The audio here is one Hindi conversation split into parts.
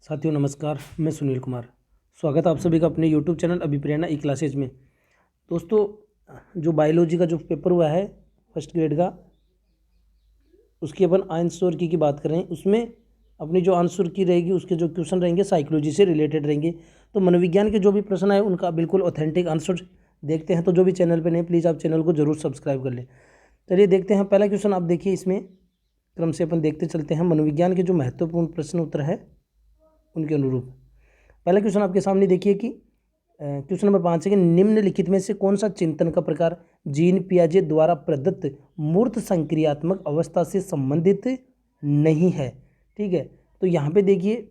साथियों नमस्कार, मैं सुनील कुमार। स्वागत है आप सभी का अपने YouTube चैनल अभिप्रेरणा ई क्लासेज में। दोस्तों, जो बायोलॉजी का जो पेपर हुआ है फर्स्ट ग्रेड का, उसकी अपन आंसर की बात कर रहे हैं। उसमें अपनी जो आंसर की रहेगी उसके जो क्वेश्चन रहेंगे साइकोलॉजी से रिलेटेड रहेंगे। तो मनोविज्ञान के जो भी प्रश्न आए उनका बिल्कुल ऑथेंटिक आंसर देखते हैं। तो जो भी चैनल पर नहीं, प्लीज़ आप चैनल को जरूर सब्सक्राइब कर लें। चलिए देखते हैं। पहला क्वेश्चन आप देखिए, इसमें क्रम से अपन देखते चलते हैं। मनोविज्ञान के जो महत्वपूर्ण प्रश्न उत्तर है उनके अनुरूप पहला क्वेश्चन आपके सामने देखिए कि क्वेश्चन नंबर 5 है कि निम्नलिखित में से कौन सा चिंतन का प्रकार जीन पियाजे द्वारा प्रदत्त मूर्त संक्रियात्मक अवस्था से संबंधित नहीं है। ठीक है, तो यहाँ पे देखिए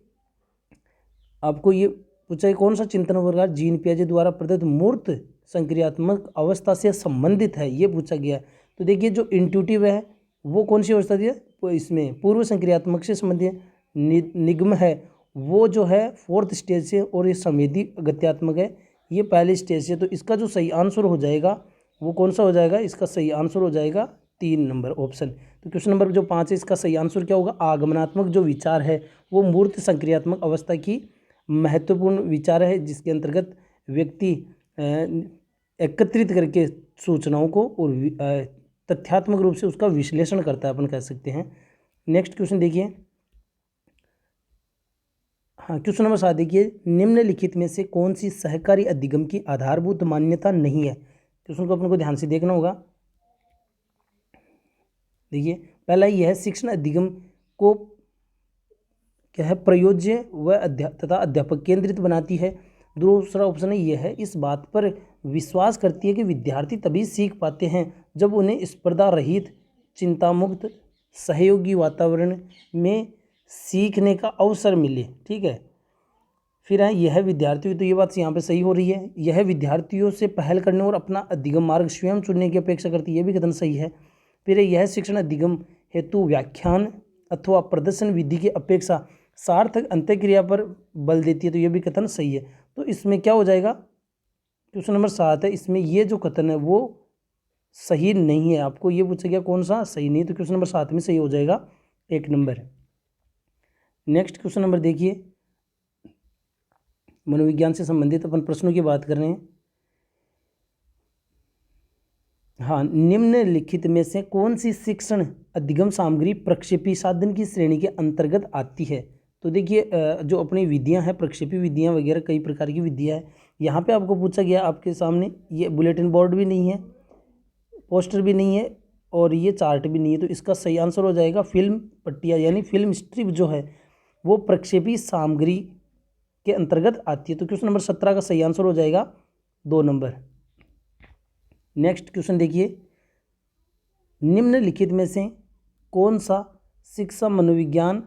आपको ये पूछा है कौन सा चिंतन का प्रकार जीन पियाजे द्वारा प्रदत्त मूर्त संक्रियात्मक अवस्था से संबंधित है, ये पूछा गया। तो देखिए जो इंट्यूटिव है वो कौन सी अवस्था थी, तो इसमें पूर्व संक्रियात्मक से संबंधित है। निगम है वो जो है फोर्थ स्टेज से, और ये संवेदी गत्यात्मक है ये पहले स्टेज से। तो इसका जो सही आंसर हो जाएगा वो कौन सा हो जाएगा, इसका सही आंसर हो जाएगा 3 नंबर ऑप्शन। तो क्वेश्चन नंबर जो 5 है इसका सही आंसर क्या होगा, आगमनात्मक जो विचार है वो मूर्त संक्रियात्मक अवस्था की महत्वपूर्ण विचार है, जिसके अंतर्गत व्यक्ति एकत्रित करके सूचनाओं को और तथ्यात्मक रूप से उसका विश्लेषण करता है, अपन कह सकते हैं। नेक्स्ट क्वेश्चन देखिए। हाँ, क्वेश्चन नंबर 7 देखिए, निम्नलिखित में से कौन सी सहकारी अधिगम की आधारभूत मान्यता नहीं है। क्वेश्चन को अपन को ध्यान से देखना होगा। देखिए पहला यह है शिक्षण अधिगम को क्या है, प्रयोज्य व तथा अध्यापक केंद्रित बनाती है। दूसरा ऑप्शन है यह है इस बात पर विश्वास करती है कि विद्यार्थी तभी सीख पाते हैं जब उन्हें स्पर्धा रहित चिंतामुक्त सहयोगी वातावरण में सीखने का अवसर मिले। ठीक है, फिर है यह विद्यार्थियों, तो ये बात यहाँ पे सही हो रही है, यह विद्यार्थियों से पहल करने और अपना अधिगम मार्ग स्वयं चुनने की अपेक्षा करती है, ये भी कथन सही है। फिर यह शिक्षण अधिगम हेतु व्याख्यान अथवा प्रदर्शन विधि की अपेक्षा सार्थक अंत्यक्रिया पर बल देती है, तो ये भी कथन सही है। तो इसमें क्या हो जाएगा, क्वेश्चन नंबर 7 है, इसमें ये जो कथन है वो सही नहीं है। आपको ये पूछा गया कौन सा सही नहीं, तो क्वेश्चन नंबर 7 में सही हो जाएगा 1 नंबर। नेक्स्ट क्वेश्चन नंबर देखिए, मनोविज्ञान से संबंधित अपन प्रश्नों की बात कर रहे हैं। हाँ, निम्नलिखित में से कौन सी शिक्षण अधिगम सामग्री प्रक्षेपी साधन की श्रेणी के अंतर्गत आती है। तो देखिए जो अपनी विधियां हैं, प्रक्षेपी विधियां वगैरह कई प्रकार की विधियां हैं। यहाँ पे आपको पूछा गया आपके सामने, ये बुलेटिन बोर्ड भी नहीं है, पोस्टर भी नहीं है, और ये चार्ट भी नहीं है। तो इसका सही आंसर हो जाएगा फिल्म पट्टियाँ, यानी फिल्म स्ट्रिप जो है वो प्रक्षेपी सामग्री के अंतर्गत आती है। तो क्वेश्चन नंबर 17 का सही आंसर हो जाएगा 2 नंबर। नेक्स्ट क्वेश्चन देखिए, निम्नलिखित में से कौन सा शिक्षा मनोविज्ञान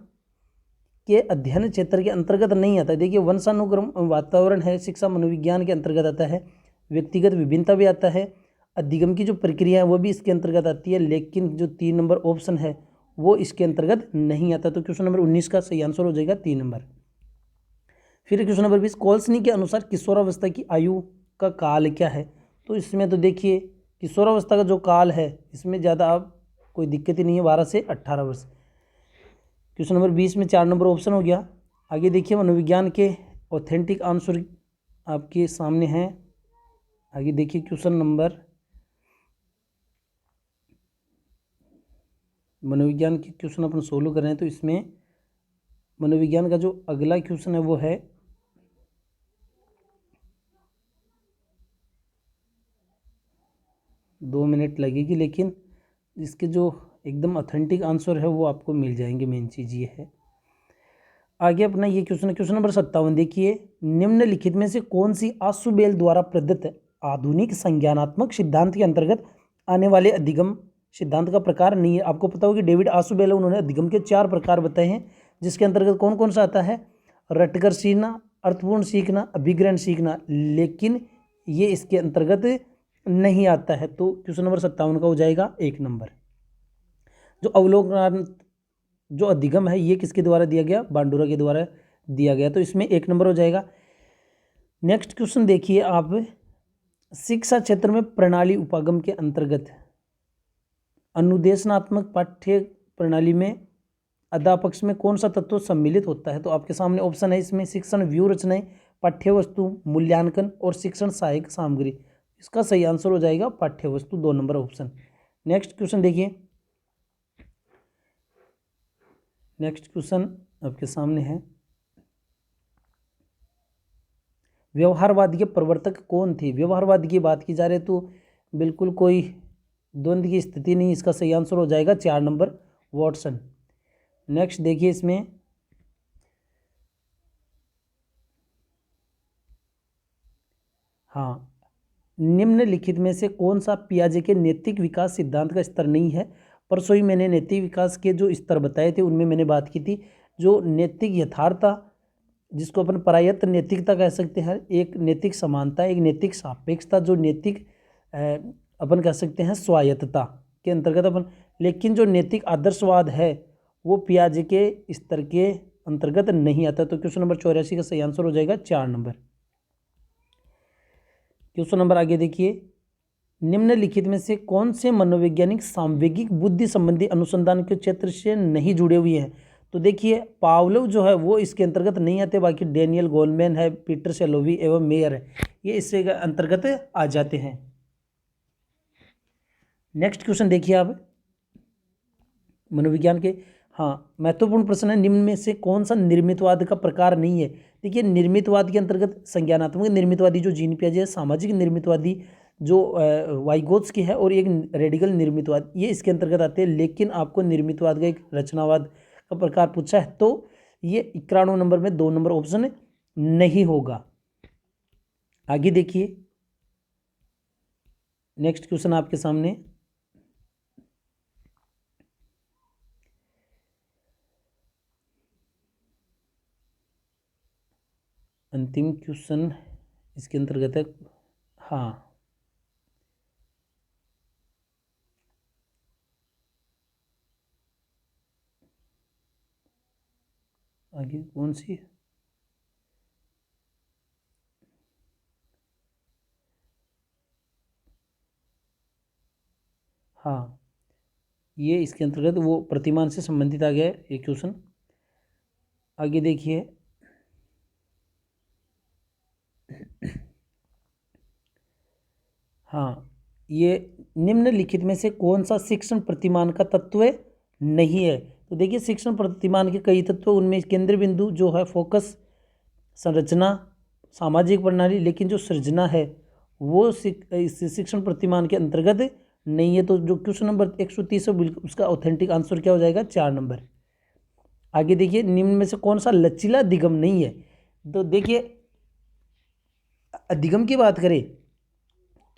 के अध्ययन क्षेत्र के अंतर्गत नहीं आता है। देखिए वंशानुक्रम वातावरण है, शिक्षा मनोविज्ञान के अंतर्गत आता है। व्यक्तिगत विभिन्नता भी आता है, अधिगम की जो प्रक्रिया है वो भी इसके अंतर्गत आती है, लेकिन जो 3 नंबर ऑप्शन है वो इसके अंतर्गत नहीं आता। तो क्वेश्चन नंबर 19 का सही आंसर हो जाएगा 3 नंबर। फिर क्वेश्चन नंबर 20, कोल्सनी के अनुसार किशोरावस्था की आयु का काल क्या है। तो इसमें तो देखिए किशोरावस्था का जो काल है इसमें ज़्यादा आप कोई दिक्कत ही नहीं है, 12 से 18 वर्ष। क्वेश्चन नंबर 20 में 4 नंबर ऑप्शन हो गया। आगे देखिए मनोविज्ञान के ऑथेंटिक आंसर आपके सामने हैं। आगे देखिए क्वेश्चन नंबर, मनोविज्ञान के क्वेश्चन अपन सोल्व कर रहे हैं। तो इसमें मनोविज्ञान का जो अगला क्वेश्चन है वो है, दो मिनट लगेगी, लेकिन इसके जो एकदम ऑथेंटिक आंसर है वो आपको मिल जाएंगे। मेन चीज़ ये है। आगे अपना ये क्वेश्चन है, क्वेश्चन नंबर 57 देखिए, निम्नलिखित में से कौन सी आशुबेल द्वारा प्रदत्त आधुनिक संज्ञानात्मक सिद्धांत के अंतर्गत आने वाले अधिगम सिद्धांत का प्रकार नहीं है। आपको पता होगा कि डेविड आशुबेल है, उन्होंने अधिगम के 4 प्रकार बताए हैं, जिसके अंतर्गत कौन कौन सा आता है, रटकर सीखना, अर्थपूर्ण सीखना, अभिग्रहण सीखना, लेकिन ये इसके अंतर्गत नहीं आता है। तो क्वेश्चन नंबर 57 का हो जाएगा 1 नंबर। जो अवलोकन जो अधिगम है ये किसके द्वारा दिया गया, बांडुरा के द्वारा दिया गया, तो इसमें 1 नंबर हो जाएगा। नेक्स्ट क्वेश्चन देखिए आप, शिक्षा क्षेत्र में प्रणाली उपागम के अंतर्गत अनुदेशनात्मक पाठ्य प्रणाली में अदा पक्ष में कौन सा तत्व सम्मिलित होता है? तो आपके सामने ऑप्शन है इसमें शिक्षण व्यू रचनाएं, पाठ्य वस्तु, मूल्यांकन और शिक्षण सहायक सामग्री। इसका सही आंसर हो जाएगा पाठ्य वस्तु, 2 नंबर ऑप्शन। नेक्स्ट क्वेश्चन देखिए, नेक्स्ट क्वेश्चन आपके सामने है, व्यवहारवाद के प्रवर्तक कौन थे? व्यवहारवाद की बात की जा रही है तो बिल्कुल कोई द्वंद्व की स्थिति नहीं, इसका सही आंसर हो जाएगा 4 नंबर वॉटसन। नेक्स्ट देखिए इसमें, हाँ, निम्नलिखित में से कौन सा पियाजे के नैतिक विकास सिद्धांत का स्तर नहीं है? परसों ही मैंने नैतिक विकास के जो स्तर बताए थे उनमें मैंने बात की थी, जो नैतिक यथार्थता, जिसको अपन परायत्त नैतिकता कह सकते हैं, एक नैतिक समानता, एक नैतिक सापेक्षता, जो नैतिक अपन कह सकते हैं स्वायत्तता के अंतर्गत अपन, लेकिन जो नैतिक आदर्शवाद है वो पियाजे के स्तर के अंतर्गत नहीं आता। तो क्वेश्चन नंबर 84 का सही आंसर हो जाएगा 4 नंबर। क्वेश्चन नंबर आगे देखिए, निम्नलिखित में से कौन से मनोवैज्ञानिक सामवेगिक बुद्धि संबंधी अनुसंधान के क्षेत्र से नहीं जुड़े हुए हैं? तो देखिए पावलोव जो है वो इसके अंतर्गत नहीं आते, बाकी डेनियल गोलमैन है, पीटर सेलोवी एवं मेयर है, ये इससे अंतर्गत आ जाते हैं। नेक्स्ट क्वेश्चन देखिए आप, मनोविज्ञान के, हाँ, महत्वपूर्ण प्रश्न है, निम्न में से कौन सा निर्मितवाद का प्रकार नहीं है? देखिए निर्मितवाद के अंतर्गत संज्ञानात्मक निर्मितवादी जो जीन पियाजे है, सामाजिक निर्मितवादी जो वाइगोत्स्की है, और एक रेडिकल निर्मितवाद, ये इसके अंतर्गत आते हैं। लेकिन आपको निर्मितवाद का एक रचनावाद का प्रकार पूछा है तो ये 91 नंबर में 2 नंबर ऑप्शन नहीं होगा। आगे देखिए, नेक्स्ट क्वेश्चन आपके सामने, अंतिम क्वेश्चन इसके अंतर्गत है, हाँ, आगे कौन सी, हाँ, ये इसके अंतर्गत वो प्रतिमान से संबंधित आ गया है ये क्वेश्चन। आगे देखिए, हाँ, ये निम्नलिखित में से कौन सा शिक्षण प्रतिमान का तत्व नहीं है? तो देखिए शिक्षण प्रतिमान के कई तत्व, उनमें केंद्र बिंदु जो है, फोकस, संरचना, सामाजिक प्रणाली, लेकिन जो सृजना है वो शिक्षण प्रतिमान के अंतर्गत नहीं है। तो जो क्वेश्चन नंबर 130 है बिल्कुल उसका ऑथेंटिक आंसर क्या हो जाएगा? 4 नंबर। आगे देखिए, निम्न में से कौन सा लचीला अधिगम नहीं है? तो देखिए अधिगम की बात करें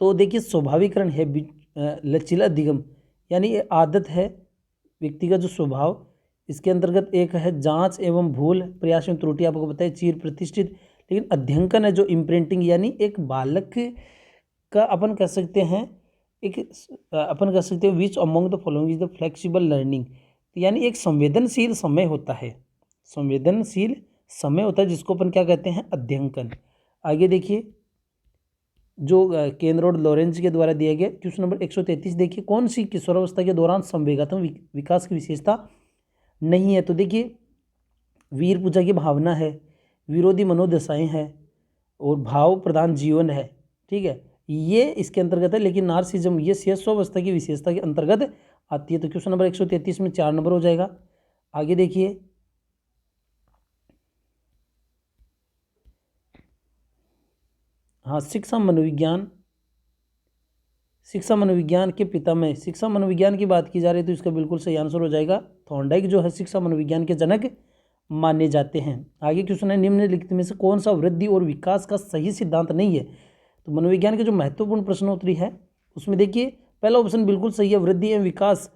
तो देखिए स्वाभाविकरण है, लचीला अधिगम यानी ये आदत है व्यक्ति का जो स्वभाव, इसके अंतर्गत एक है जांच एवं भूल, प्रयास एवं त्रुटि, आपको पता है चिर प्रतिष्ठित। लेकिन अध्ययन है जो इम्प्रिंटिंग, यानी एक बालक का अपन कह सकते हैं, एक अपन कह सकते हैं which among the following is the flexible learning, यानी एक संवेदनशील समय होता है, संवेदनशील समय होता है जिसको अपन क्या कहते हैं? अध्ययन। आगे देखिए, जो केन रोड लॉरेंज के द्वारा दिया गया क्वेश्चन नंबर 133, देखिए कौन सी किशोरावस्था के दौरान संवेगात्मक विकास की विशेषता नहीं है? तो देखिए वीर पूजा की भावना है, विरोधी मनोदशाएं हैं, और भाव प्रधान जीवन है, ठीक है, ये इसके अंतर्गत है। लेकिन नार्सिज्म ये शिशुअवस्था की विशेषता के अंतर्गत आती है। तो क्वेश्चन नंबर 133 में 4 नंबर हो जाएगा। आगे देखिए, हाँ, शिक्षा मनोविज्ञान के पिता में, शिक्षा मनोविज्ञान की बात की जा रही है तो इसका बिल्कुल सही आंसर हो जाएगा थॉर्नडाइक, जो है शिक्षा मनोविज्ञान के जनक माने जाते हैं। आगे क्वेश्चन है, निम्नलिखित में से कौन सा वृद्धि और विकास का सही सिद्धांत नहीं है? तो मनोविज्ञान के जो महत्वपूर्ण प्रश्नोत्तरी है उसमें देखिए पहला ऑप्शन बिल्कुल सही है, वृद्धि एवं विकास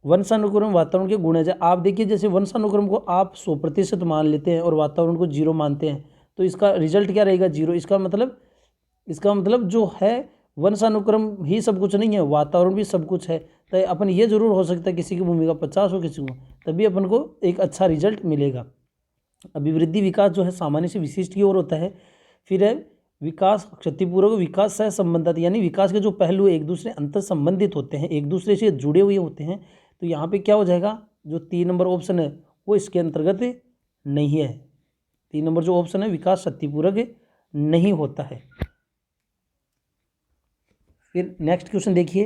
वंशानुक्रम वातावरण के गुण है। आप देखिए जैसे वंशानुक्रम को आप 100% मान लेते हैं और वातावरण को 0 मानते हैं, तो इसका रिजल्ट क्या रहेगा? 0। इसका मतलब जो है वंशानुक्रम ही सब कुछ नहीं है, वातावरण भी सब कुछ है। तो अपन ये जरूर हो सकता है किसी की भूमिका 50 हो किसी को, तभी अपन को एक अच्छा रिजल्ट मिलेगा। अभिवृद्धि विकास जो है सामान्य से विशिष्ट की ओर होता है। फिर है विकास क्षतिपूर्वक विकास सह संबंधित, यानी विकास के जो पहलू एक दूसरे अंतर संबंधित होते हैं, एक दूसरे से जुड़े हुए होते हैं। तो यहाँ पे क्या हो जाएगा? जो 3 नंबर ऑप्शन है वो इसके अंतर्गत नहीं है। 3 नंबर जो ऑप्शन है विकास शक्तिपूर्वक नहीं होता है। फिर नेक्स्ट क्वेश्चन देखिए,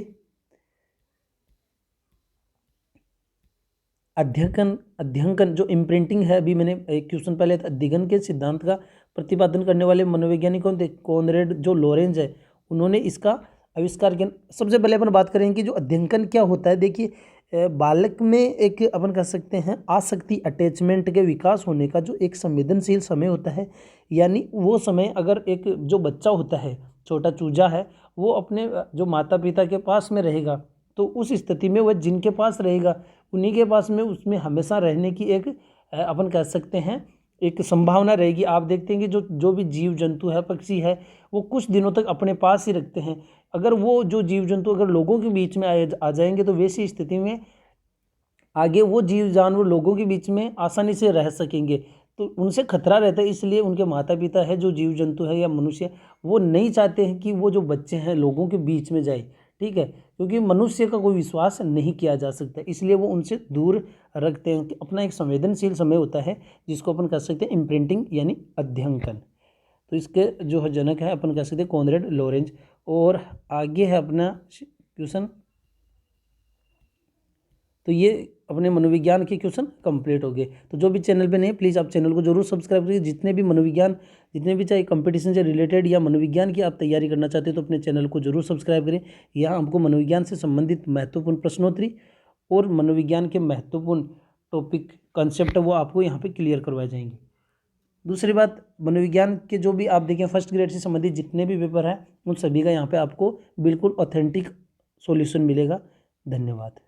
अध्ययन जो इम्प्रिंटिंग है, अभी मैंने एक क्वेश्चन पहले था, अध्ययन के सिद्धांत का प्रतिपादन करने वाले मनोवैज्ञानिक कौन थे? कॉनरेड जो लॉरेंज है उन्होंने इसका आविष्कार किया। सबसे पहले अपन बात करेंगे कि जो अध्ययन क्या होता है। देखिए बालक में एक अपन कह सकते हैं आसक्ति अटैचमेंट के विकास होने का जो एक संवेदनशील समय होता है, यानी वो समय अगर एक जो बच्चा होता है, छोटा चूजा है, वो अपने जो माता पिता के पास में रहेगा तो उस स्थिति में वह जिनके पास रहेगा उन्हीं के पास में उसमें हमेशा रहने की एक अपन कह सकते हैं एक संभावना रहेगी। आप देखते हैं कि जो भी जीव जंतु है, पक्षी है, वो कुछ दिनों तक अपने पास ही रखते हैं। अगर वो जो जीव जंतु अगर लोगों के बीच में आ जाएंगे तो वैसी स्थिति में आगे वो जीव जानवर लोगों के बीच में आसानी से रह सकेंगे, तो उनसे खतरा रहता है। इसलिए उनके माता पिता है, जो जीव जंतु है या मनुष्य, वो नहीं चाहते हैं कि वो जो बच्चे हैं लोगों के बीच में जाए, ठीक है, क्योंकि मनुष्य का कोई विश्वास नहीं किया जा सकता, इसलिए वो उनसे दूर रखते हैं। अपना एक संवेदनशील समय होता है जिसको अपन कह सकते हैं इम्प्रिंटिंग यानी अध्ययन। तो इसके जो है जनक है अपन कह सकते हैं कॉनरेड लॉरेंज। और आगे है अपना क्वेश्चन, तो ये अपने मनोविज्ञान के क्वेश्चन कंप्लीट हो गए। तो जो भी चैनल पे नहीं है प्लीज़ आप चैनल को जरूर सब्सक्राइब करिए। जितने भी मनोविज्ञान, जितने भी चाहे कंपटीशन से रिलेटेड या मनोविज्ञान की आप तैयारी करना चाहते हैं तो अपने चैनल को जरूर सब्सक्राइब करें। यहाँ हमको मनोविज्ञान से संबंधित महत्वपूर्ण प्रश्नोत्तरी और मनोविज्ञान के महत्वपूर्ण टॉपिक कंसेप्ट वो आपको यहाँ पर क्लियर करवाए जाएंगे। दूसरी बात, मनोविज्ञान के जो भी आप देखें फर्स्ट ग्रेड से संबंधित जितने भी पेपर हैं उन सभी का यहाँ पर आपको बिल्कुल ऑथेंटिक सॉल्यूशन मिलेगा। धन्यवाद।